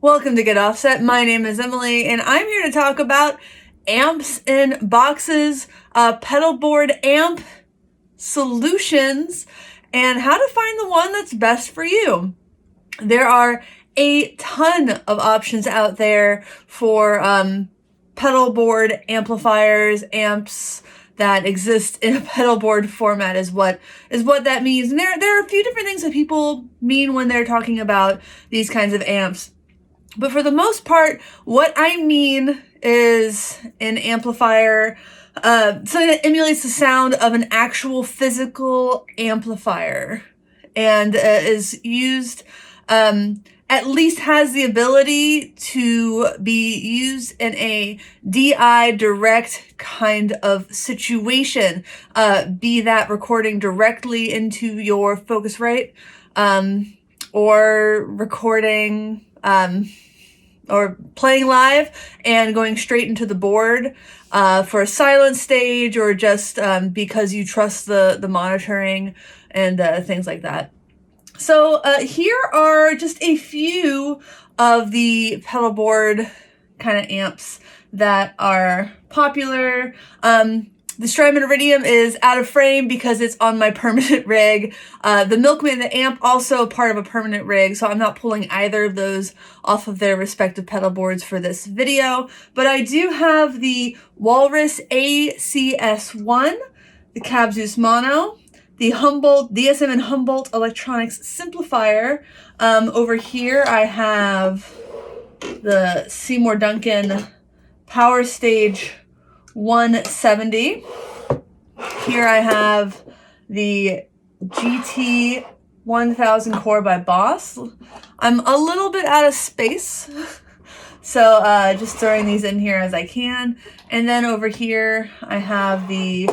Welcome to Get Offset. My name is Emily, and I'm here to talk about amps in boxes, pedalboard amp solutions, and how to find the one that's best for you. There are a ton of options out there for pedalboard amplifiers, amps that exist in a pedalboard format is what that means. And there are a few different things that people mean when they're talking about these kinds of amps. But for the most part, what I mean is an amplifier, something that emulates the sound of an actual physical amplifier and is used, at least has the ability to be used in a DI direct kind of situation, be that recording directly into your Focusrite, or recording, or playing live and going straight into the board for a silent stage, or just because you trust the monitoring and things like that. So here are just a few of the pedalboard kind of amps that are popular. The Strymon Iridium is out of frame because it's on my permanent rig. The Milkman, the amp, also part of a permanent rig, so I'm not pulling either of those off of their respective pedal boards for this video. But I do have the Walrus ACS-1, the Cab Zeus Mono, the Humboldt, DSM and Humboldt Electronics Simplifier. Over here I have the Seymour Duncan Power Stage 170. Here I have the GT 1000 core by Boss. I'm a little bit out of space, so just throwing these in here as I can. And then over here I have the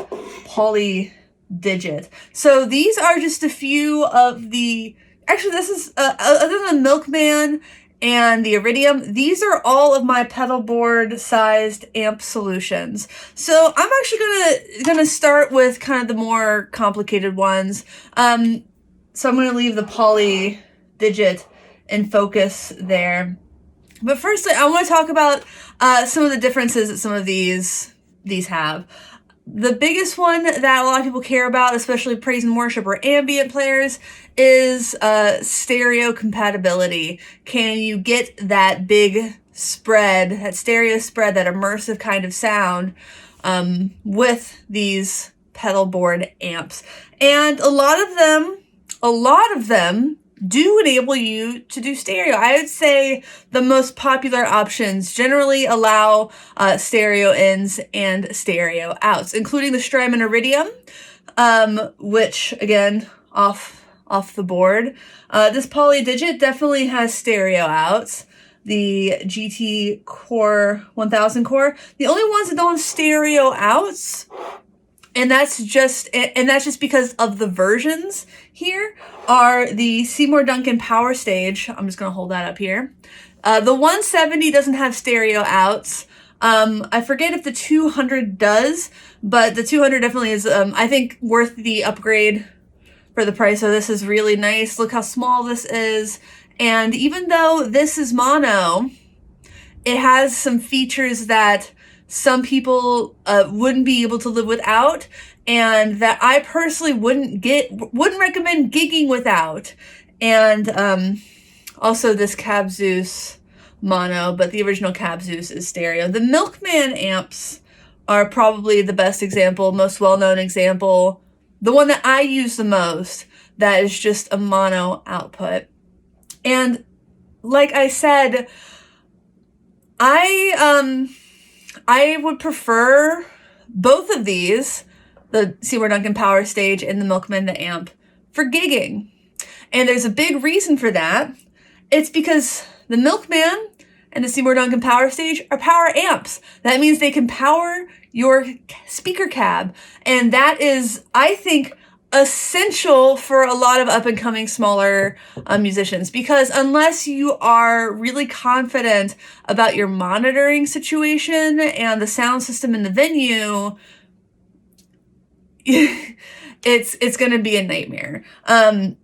Poly Digit. So these are just a few of the, actually this is, other than the Milkman and the Iridium, these are all of my pedalboard sized amp solutions. So I'm actually gonna start with kind of the more complicated ones. So I'm gonna leave the Poly Digit in focus there. But first, I want to talk about some of the differences that some of these have. The biggest one that a lot of people care about, especially praise and worship or ambient players, is stereo compatibility. Can you get that big spread, that stereo spread, that immersive kind of sound with these pedalboard amps? And a lot of them do enable you to do stereo. I would say the most popular options generally allow stereo ins and stereo outs, including the Strymon Iridium, which again, off the board. This Poly Digit definitely has stereo outs. The GT Core 1000 core, the only ones that don't have stereo outs, and that's just because of the versions here, are the Seymour Duncan Power Stage. I'm just gonna hold that up here. The 170 doesn't have stereo outs. I forget if the 200 does, but the 200 definitely is, I think, worth the upgrade for the price. So this is really nice. Look how small this is. And even though this is mono, it has some features that some people wouldn't be able to live without, and that I personally wouldn't recommend gigging without. And also this Cab Zeus mono, but the original Cab Zeus is stereo. The Milkman amps are probably the best example, most well-known example, the one that I use the most, that is just a mono output. And like I said, I would prefer both of these, the Seymour Duncan Power Stage and the Milkman, the amp, for gigging. And there's a big reason for that. It's because the Milkman and the Seymour Duncan Power Stage are power amps. That means they can power your speaker cab. And that is, I think, essential for a lot of up-and-coming smaller musicians, because unless you are really confident about your monitoring situation and the sound system in the venue, it's going to be a nightmare. And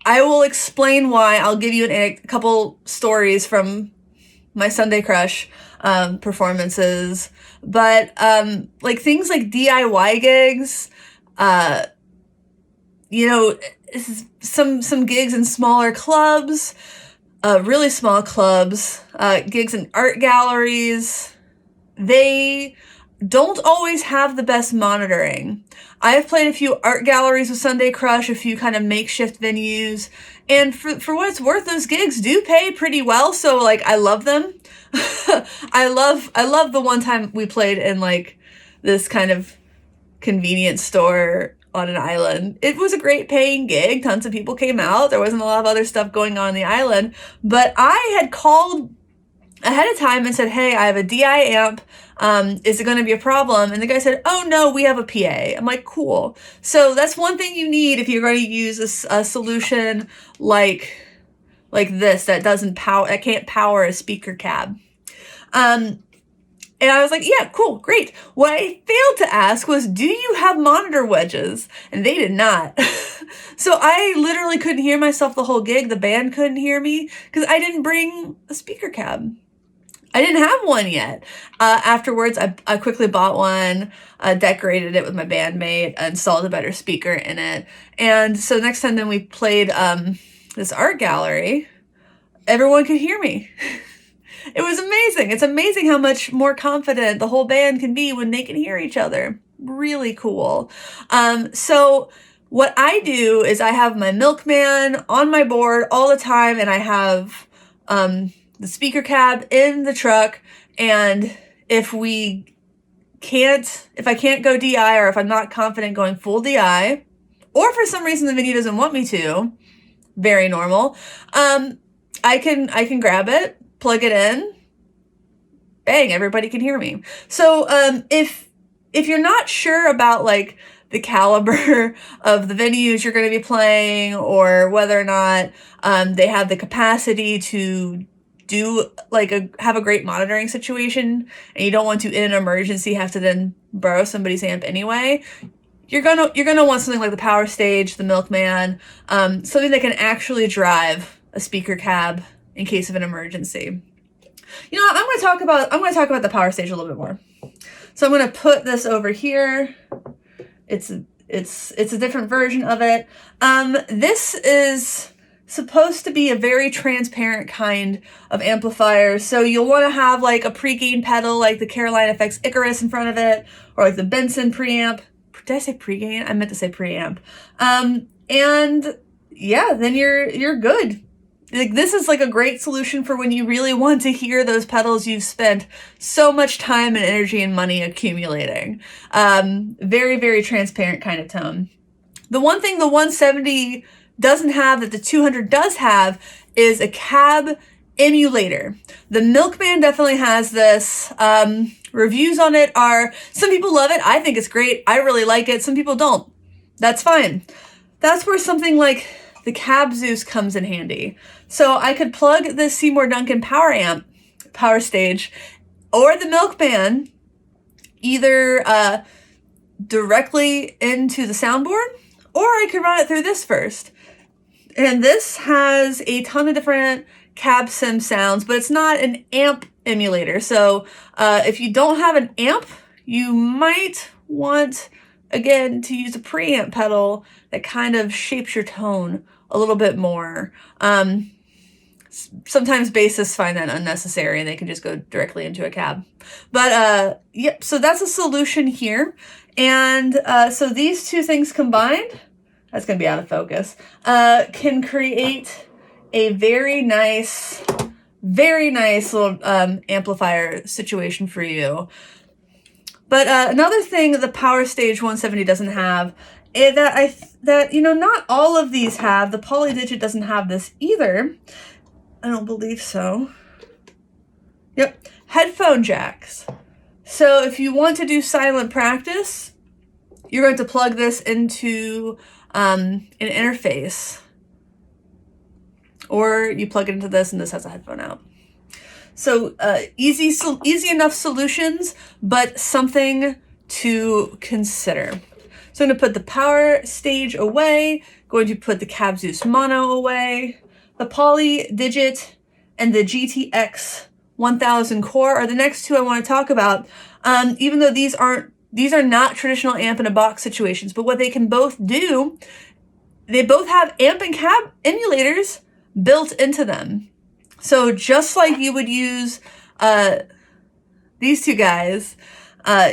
I will explain why. I'll give you a couple stories from my Sunday Crush performances. But like things like DIY gigs, you know, some gigs in smaller clubs, really small clubs, gigs in art galleries, they don't always have the best monitoring. I've played a few art galleries with Sunday Crush, a few kind of makeshift venues, and for what it's worth, those gigs do pay pretty well, so like I love them. I love the one time we played in like this kind of convenience store on an island. It was a great paying gig. Tons of people came out. There wasn't a lot of other stuff going on the island, but I had called ahead of time and said, hey, I have a DI amp. Is it going to be a problem? And the guy said, oh no, we have a PA. I'm like, cool. So that's one thing you need if you're going to use a solution like this that can't power a speaker cab. And I was like, yeah, cool, great. What I failed to ask was, do you have monitor wedges? And they did not. So I literally couldn't hear myself the whole gig. The band couldn't hear me because I didn't bring a speaker cab. I didn't have one yet. Afterwards, I quickly bought one, decorated it with my bandmate, installed a better speaker in it. And so next time then we played this art gallery, everyone could hear me. It was amazing. It's amazing how much more confident the whole band can be when they can hear each other. Really cool. So what I do is I have my Milkman on my board all the time, and I have the speaker cab in the truck. And if I can't go DI, or if I'm not confident going full DI, or for some reason the venue doesn't want me to, very normal, I can grab it, plug it in, bang, everybody can hear me. So if you're not sure about like the caliber of the venues you're going to be playing, or whether or not they have the capacity to do have a great monitoring situation, and you don't want to in an emergency have to then borrow somebody's amp anyway, you're gonna want something like the Power Stage, the Milkman, something that can actually drive a speaker cab in case of an emergency. You know, I'm going to talk about the Power Stage a little bit more. So I'm going to put this over here. It's a different version of it. This is supposed to be a very transparent kind of amplifier. So you'll want to have like a pre-gain pedal like the Caroline FX Icarus in front of it, or like the Benson preamp. Did I say pre-gain? I meant to say preamp. And yeah, then you're good. Like, this is like a great solution for when you really want to hear those pedals you've spent so much time and energy and money accumulating. Very, very transparent kind of tone. The one thing the 170 doesn't have that the 200 does have is a cab emulator. The Milkman definitely has this. Reviews on it are, some people love it. I think it's great. I really like it. Some people don't. That's fine. That's where something like the Cab Zeus comes in handy. So I could plug the Seymour Duncan Power Stage, or the Milkman either directly into the soundboard, or I could run it through this first. And this has a ton of different cab sim sounds, but it's not an amp emulator. So if you don't have an amp, you might want, again, to use a preamp pedal that kind of shapes your tone a little bit more. Sometimes bassists find that unnecessary and they can just go directly into a cab. But yep, so that's a solution here. And so these two things combined, that's going to be out of focus, can create a very nice little amplifier situation for you. But another thing the Power Stage 170 doesn't have, that you know, not all of these have. The Polydigit doesn't have this either. I don't believe so. Yep, headphone jacks. So if you want to do silent practice, you're going to plug this into an interface, or you plug it into this and this has a headphone out. So easy enough solutions, but something to consider. So I'm going to put the power stage away, going to put the Cab Zeus Mono away. The Poly Digit and the GTX 1000 Core are the next two I want to talk about. Even though these are not traditional amp in a box situations, but what they can both do, they both have amp and cab emulators built into them. So just like you would use these two guys,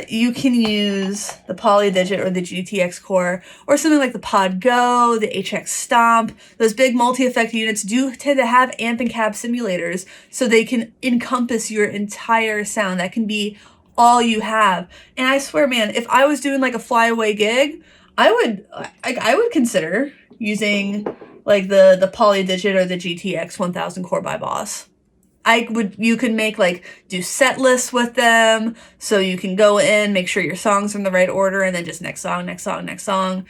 you can use the Poly Digit or the GTX Core or something like the Pod Go, the HX Stomp. Those big multi-effect units do tend to have amp and cab simulators, so they can encompass your entire sound. That can be all you have. And I swear, man, if I was doing like a flyaway gig, I would consider using like the Poly Digit or the GTX 1000 Core by Boss. You can make do set lists with them, so you can go in, make sure your songs are in the right order, and then just next song, next song, next song.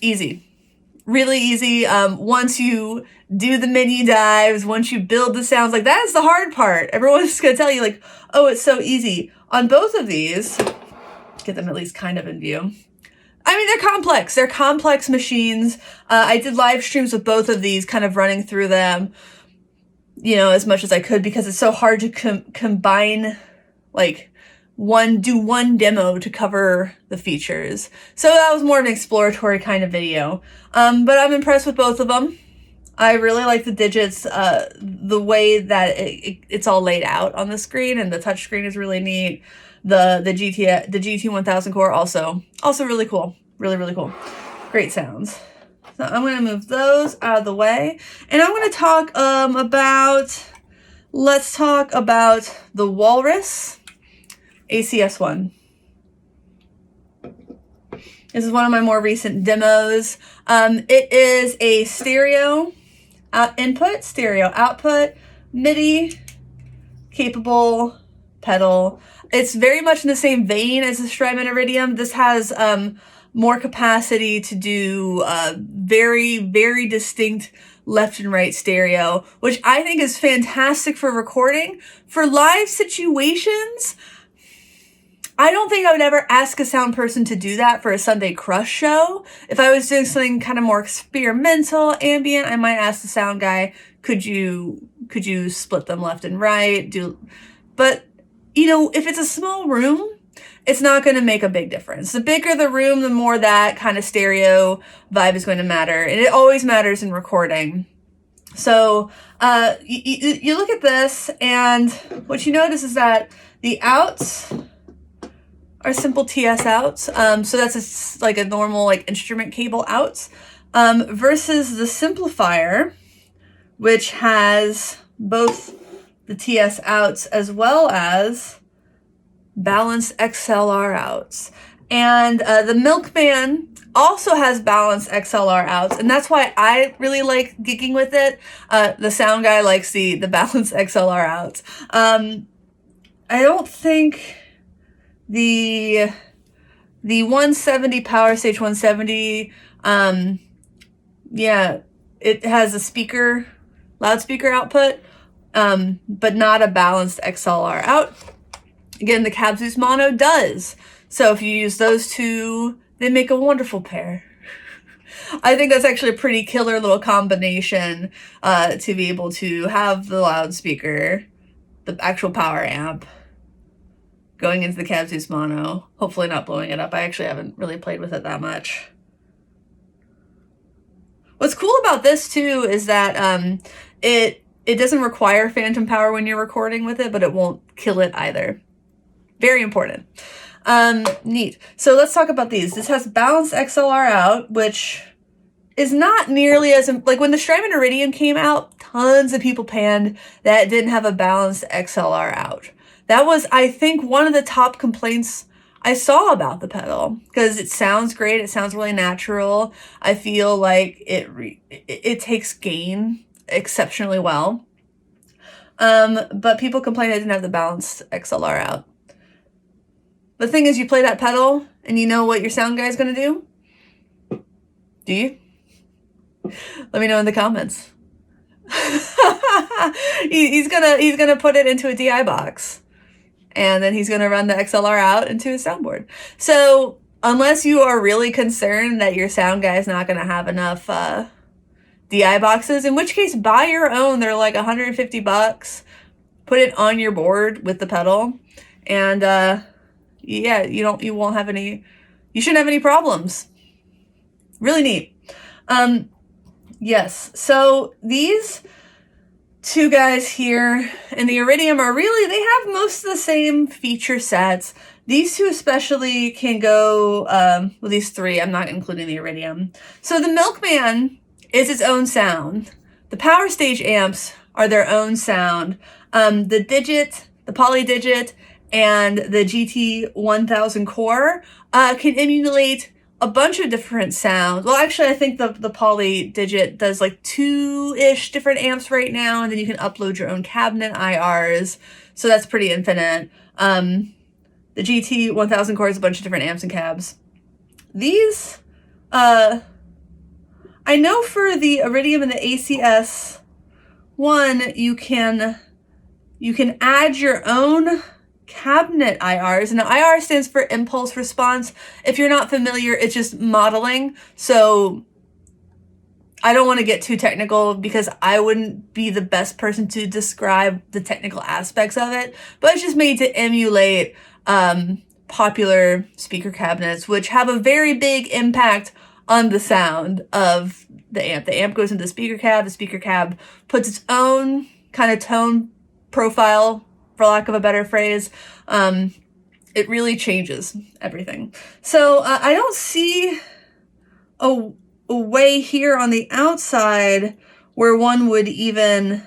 Easy. Really easy. Once you do the menu dives, once you build the sounds, that is the hard part. Everyone's gonna tell you oh, it's so easy. On both of these, get them at least kind of in view. I mean, they're complex. They're complex machines. I did live streams with both of these, kind of running through them, as much as I could, because it's so hard to combine, do one demo to cover the features. So that was more of an exploratory kind of video. But I'm impressed with both of them. I really like the digits, the way that it's all laid out on the screen, and the touch screen is really neat. The GT 1000 Core also really cool. Really, really cool. Great sounds. So I'm going to move those out of the way, and I'm going to talk let's talk about the Walrus ACS-1. This is one of my more recent demos. It is a stereo input, stereo output, MIDI capable pedal. It's very much in the same vein as the Strymon Iridium. This has more capacity to do very, very distinct left and right stereo, which I think is fantastic for recording. For live situations, I don't think I would ever ask a sound person to do that for a Sunday Crush show. If I was doing something kind of more experimental, ambient, I might ask the sound guy, could you split them left and right? But if it's a small room, it's not going to make a big difference. The bigger the room, the more that kind of stereo vibe is going to matter. And it always matters in recording. So you look at this, and what you notice is that the outs are simple TS outs. So that's a normal instrument cable outs, versus the Simplifier, which has both the TS outs as well as balanced XLR outs. And the Milkman also has balanced XLR outs, and that's why I really like gigging with it. The sound guy likes the balanced XLR outs. I don't think the 170 Power Stage 170, it has a loudspeaker output, but not a balanced XLR out. Again, the Cab Zeus Mono does. So if you use those two, they make a wonderful pair. I think that's actually a pretty killer little combination, to be able to have the loudspeaker, the actual power amp, going into the Cab Zeus Mono, hopefully not blowing it up. I actually haven't really played with it that much. What's cool about this too is that it doesn't require phantom power when you're recording with it, but it won't kill it either. Very important. Neat. So let's talk about these. This has balanced XLR out, which is not nearly as, when the Strymon Iridium came out, tons of people panned that it didn't have a balanced XLR out. That was, I think, one of the top complaints I saw about the pedal, because it sounds great. It sounds really natural. I feel like it takes gain exceptionally well. But people complained it didn't have the balanced XLR out. The thing is, you play that pedal and you know what your sound guy is going to do? Do you? Let me know in the comments. he's gonna put it into a DI box, and then he's gonna run the XLR out into his soundboard. So unless you are really concerned that your sound guy is not going to have enough DI boxes, in which case buy your own. They're like $150. Put it on your board with the pedal, and yeah, you won't have any, you shouldn't have any problems. Really neat. Yes, so these two guys here and the Iridium are really, they have most of the same feature sets. These two especially can go, well, these three, I'm not including the Iridium. So the Milkman is its own sound. The Power Stage amps are their own sound. The Digit, the Poly Digit, and the GT-1000 Core can emulate a bunch of different sounds. Well, actually, I think the Poly Digit does like 2-ish different amps right now, and then you can upload your own cabinet IRs, so that's pretty infinite. The GT-1000 Core is a bunch of different amps and cabs. These, I know for the Iridium and the ACS-1, you can add your own cabinet IRs, and the IR stands for impulse response. If you're not familiar, it's just modeling. So I don't want to get too technical because I wouldn't be the best person to describe the technical aspects of it, but it's just made to emulate popular speaker cabinets, which have a very big impact on the sound of the amp. The amp goes into the speaker cab puts its own kind of tone profile, for lack of a better phrase. It really changes everything. So I don't see a way here on the outside where one would even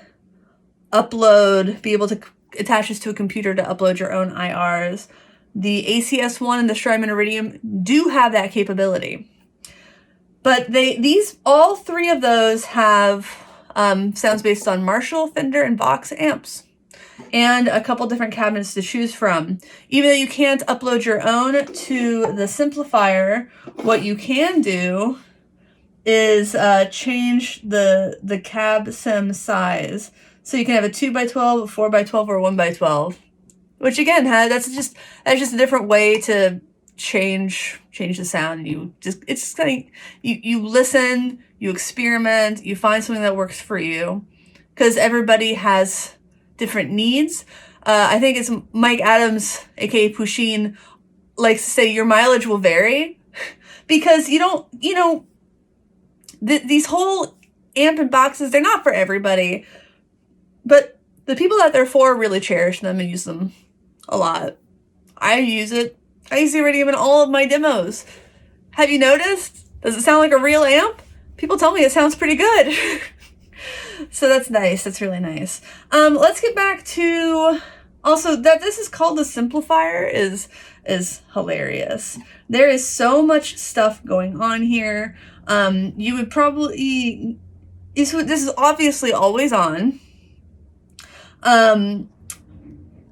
be able to attach this to a computer to upload your own IRs. The ACS-1 and the Strymon Iridium do have that capability. But all three of those have sounds based on Marshall, Fender, and Vox amps, and a couple different cabinets to choose from. Even though you can't upload your own to the Simplifier, what you can do is change the cab sim size. So you can have a 2x12, a 4x12, or a 1x12. Which again, that's just a different way to change the sound. It's just kind of, you listen, you experiment, you find something that works for you, because everybody has different needs. I think it's Mike Adams, aka Pusheen, likes to say your mileage will vary, because these whole amp and boxes, they're not for everybody, but the people that they're for really cherish them and use them a lot. I use the Iridium in all of my demos. Have you noticed? Does it sound like a real amp? People tell me it sounds pretty good. So that's nice. That's really nice. Let's get back to also that this is called the Simplifier is hilarious. There is so much stuff going on here. You would probably, this is obviously always on.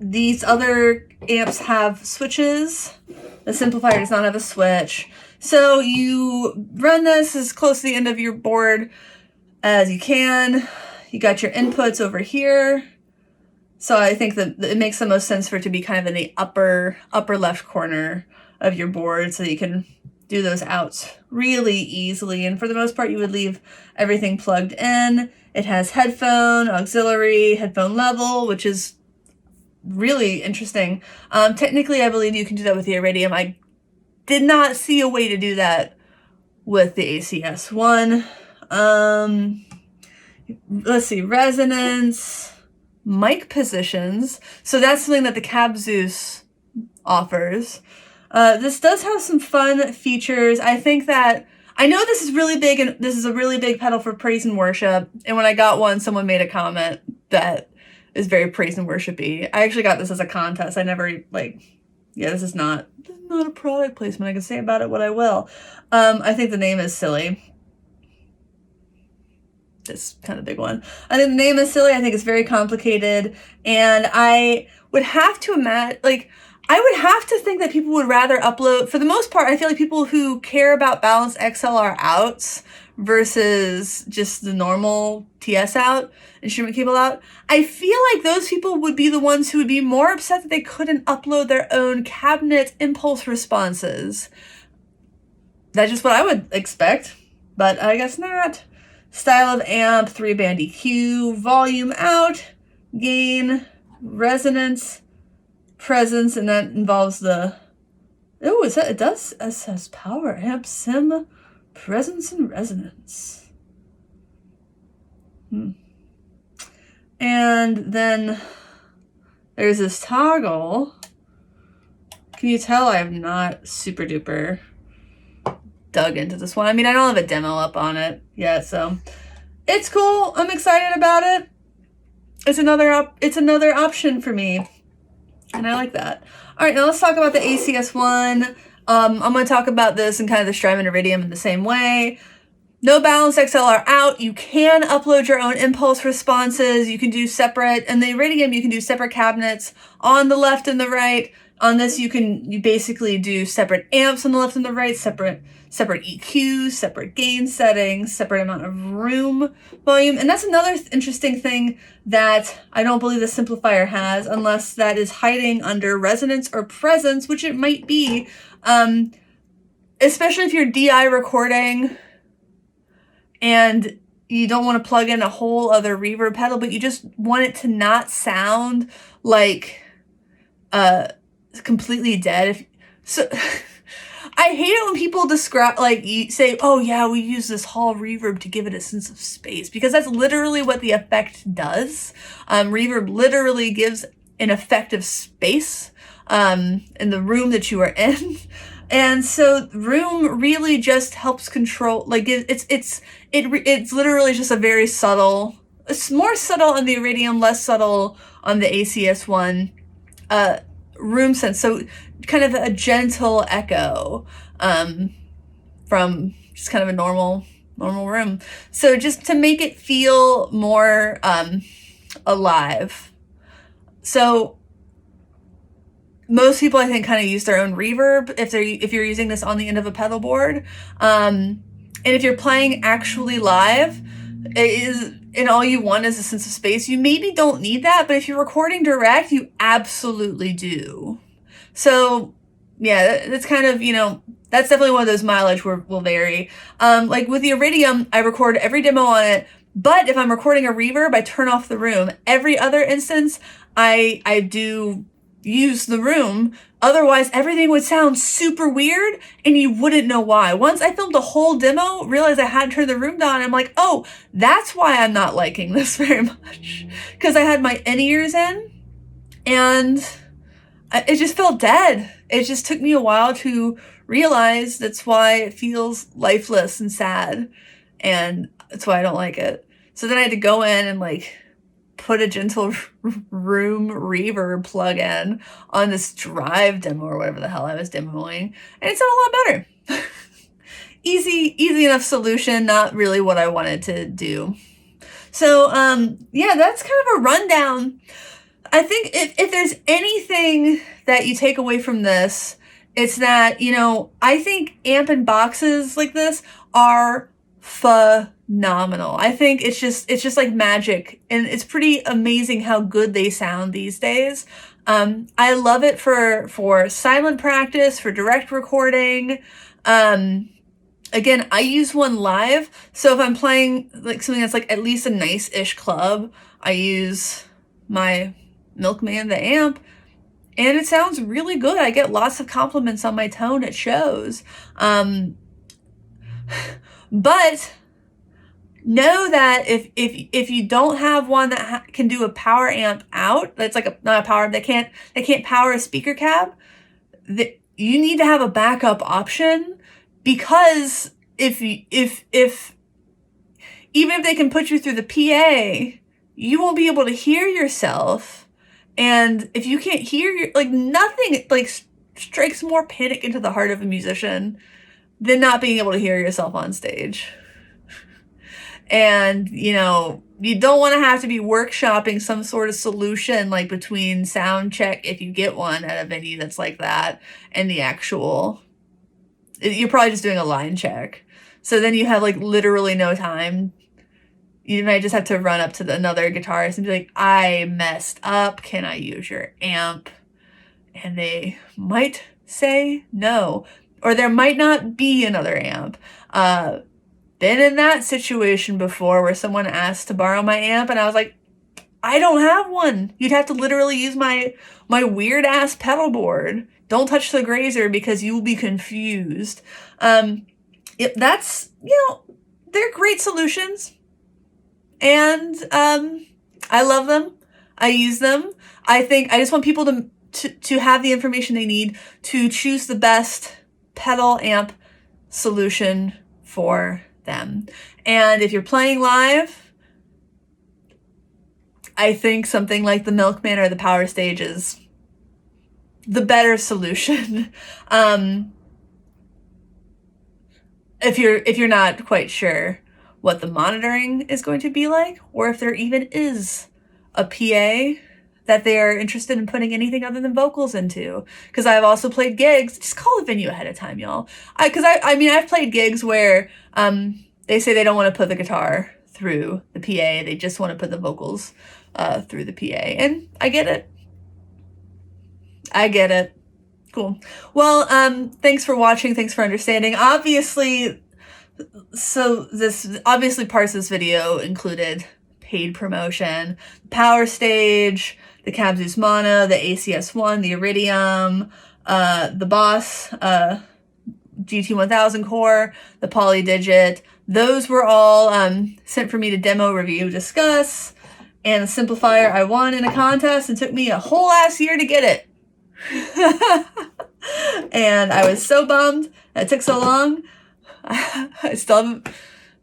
These other amps have switches. The Simplifier does not have a switch. So you run this as close to the end of your board as you can. You got your inputs over here. So I think that it makes the most sense for it to be kind of in the upper left corner of your board, so that you can do those outs really easily. And for the most part, you would leave everything plugged in. It has headphone, auxiliary, headphone level, which is really interesting. Technically, I believe you can do that with the Iridium. I did not see a way to do that with the ACS-1. Let's see, resonance, mic positions. So that's something that the Cab Zeus offers. This does have some fun features. I know this is really big, and this is a really big pedal for praise and worship. And when I got one, someone made a comment that is very praise and worshipy. I actually got this as a contest. I never this is not a product placement. I can say about it what I will. I think the name is silly. This kind of big one. I think the name is silly. I think it's very complicated, and I would have to think that people would rather upload, for the most part, I feel like people who care about balanced XLR outs versus just the normal TS out, instrument cable out, I feel like those people would be the ones who would be more upset that they couldn't upload their own cabinet impulse responses. that's just what I would expect, but I guess not. Style of amp, 3-band EQ, volume out, gain, resonance, presence, and that involves the, oh, is that, it says power amp, sim, presence, and resonance. And then there's this toggle. Can you tell I'm not super duper dug into this one? I mean, I don't have a demo up on it yet, so it's cool. I'm excited about it. It's another option for me, and I like that. All right, now let's talk about the ACS-1. I'm going to talk about this in kind of the Strymon Iridium in the same way. No balanced XLR out. You can upload your own impulse responses. You can do separate, and the Iridium, you can do separate cabinets on the left and the right. On this, you basically do separate amps on the left and the right, separate EQs, separate gain settings, separate amount of room volume. And that's another interesting thing that I don't believe the Simplifier has, unless that is hiding under resonance or presence, which it might be. Especially if you're DI recording and you don't want to plug in a whole other reverb pedal, but you just want it to not sound like completely dead. I hate it when people describe, like, say, oh yeah, we use this hall reverb to give it a sense of space, because that's literally what the effect does. Reverb literally gives an effect of space in the room that you are in. And so room really just helps control, like it's literally just a very subtle, it's more subtle on the Iridium, less subtle on the ACS-1 room sense. So kind of a gentle echo from just kind of a normal room. So just to make it feel more alive. So most people, I think, kind of use their own reverb if you're using this on the end of a pedal board. And if you're playing actually live, and all you want is a sense of space, you maybe don't need that, but if you're recording direct, you absolutely do. So yeah, that's kind of, that's definitely one of those mileage will vary. Like with the Iridium, I record every demo on it, but if I'm recording a reverb, I turn off the room. Every other instance, I do use the room. Otherwise, everything would sound super weird and you wouldn't know why. Once I filmed a whole demo, realized I hadn't turned the room down, I'm like, oh, that's why I'm not liking this very much. Because I had my in-ears in and it just felt dead. It just took me a while to realize that's why it feels lifeless and sad. And that's why I don't like it. So then I had to go in and like put a gentle room reverb plug-in on this drive demo or whatever the hell I was demoing, and it sounded a lot better. Easy enough solution, not really what I wanted to do. So yeah, that's kind of a rundown. I think if there's anything that you take away from this, it's that, I think amp and boxes like this are phenomenal. I think it's just like magic, and it's pretty amazing how good they sound these days. I love it for silent practice, for direct recording. Again, I use one live, so if I'm playing like something that's like at least a nice-ish club, I use my Milkman, the amp, and it sounds really good. I get lots of compliments on my tone at shows. But know that if you don't have one that can do a power amp out, that's like not a power amp, that can't power a speaker cab, that you need to have a backup option, because if even if they can put you through the PA, you won't be able to hear yourself. And if you can't hear nothing strikes more panic into the heart of a musician than not being able to hear yourself on stage. And, you don't want to have to be workshopping some sort of solution like between sound check, if you get one at a venue that's like that, and the actual, you're probably just doing a line check. So then you have literally no time. You might just have to run up to another guitarist and be like, I messed up. Can I use your amp? And they might say no. or there might not be another amp. Been in that situation before where someone asked to borrow my amp and I was like, I don't have one. You'd have to literally use my weird ass pedal board. Don't touch the grazer because you will be confused. That's, you know, they're great solutions. And I love them. I use them. I just want people to have the information they need to choose the best pedal amp solution for them. And if you're playing live, I think something like the Milkman or the Power Stage is the better solution. If you're not quite sure what the monitoring is going to be like, or if there even is a PA that they are interested in putting anything other than vocals into. Because I've also played gigs. Just call the venue ahead of time, y'all. I mean, I've played gigs where they say they don't want to put the guitar through the PA. They just want to put the vocals through the PA. And I get it. I get it. Cool. Well, thanks for watching. Thanks for understanding. Obviously, parts of this video included paid promotion, Power Stage, the Cab Zeus Mana, the ACS-1, the Iridium, the Boss GT1000 core, the Polydigit. Those were all sent for me to demo, review, discuss. And the Simplifier I won in a contest and took me a whole ass year to get it. And I was so bummed that it took so long. I still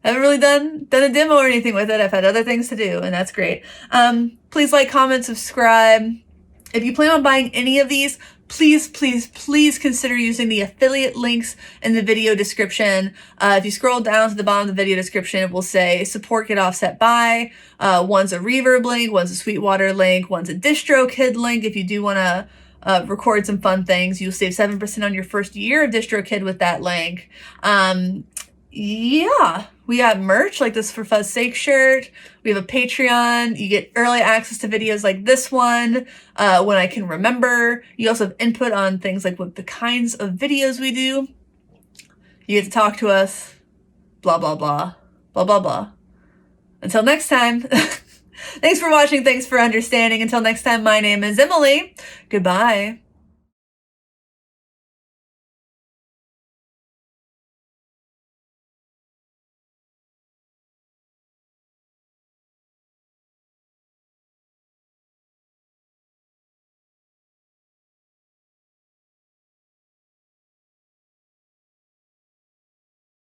haven't really done a demo or anything with it. I've had other things to do, and that's great. Please like, comment, subscribe. If you plan on buying any of these, please consider using the affiliate links in the video description. If you scroll down to the bottom of the video description, it will say support get offset by. One's a Reverb link, one's a Sweetwater link, one's a DistroKid link. If you do want to record some fun things, you'll save 7% on your first year of DistroKid with that link. Yeah, we got merch like this For Fuzz's Sake shirt. We have a Patreon. You get early access to videos like this one when I can remember. You also have input on things like what the kinds of videos we do. You get to talk to us. Blah, blah, blah. Blah, blah, blah. Until next time. Thanks for watching. Thanks for understanding. Until next time, my name is Emily. Goodbye.